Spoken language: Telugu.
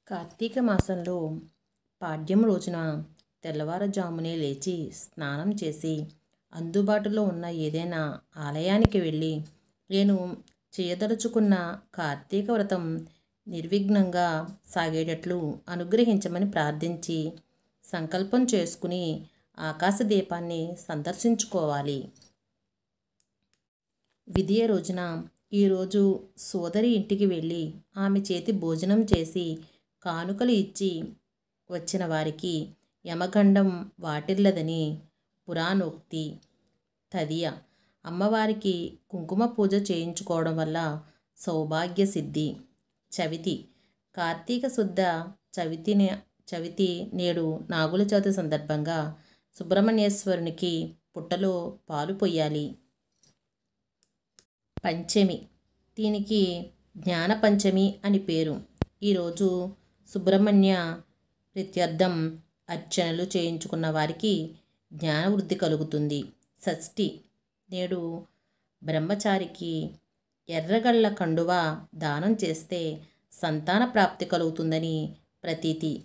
కార్తీక మాసంలో పాడ్యం రోజున తెల్లవారుజామునే లేచి స్నానం చేసి అందుబాటులో ఉన్న ఏదైనా ఆలయానికి వెళ్ళి నేను చేయదలుచుకున్న కార్తీక వ్రతం నిర్విఘ్నంగా సాగేటట్లు అనుగ్రహించమని ప్రార్థించి సంకల్పం చేసుకుని ఆకాశదీపాన్ని సందర్శించుకోవాలి. విధియ రోజున ఈరోజు సోదరి ఇంటికి వెళ్ళి ఆమె చేతి భోజనం చేసి కానుకలు ఇచ్చి వచ్చిన వారికి యమగండం వాటిల్లదని పురాణోక్తి. తదియ అమ్మవారికి కుంకుమ పూజ చేయించుకోవడం వల్ల సౌభాగ్య సిద్ధి. చవితి కార్తీక శుద్ధ చవితి నేడు నాగుల చవితి సందర్భంగా సుబ్రహ్మణ్యేశ్వరునికి పుట్టలో పాలు పొయ్యాలి. పంచమి దీనికి జ్ఞాన పంచమి అని పేరు. ఈరోజు సుబ్రహ్మణ్య ప్రీత్యర్థం అర్చనలు చేయించుకున్న వారికి జ్ఞానవృద్ధి కలుగుతుంది. షష్ఠి నేడు బ్రహ్మచారికి ఎర్రగళ్ళ కండువ దానం చేస్తే సంతాన ప్రాప్తి కలుగుతుందని ప్రతీతి.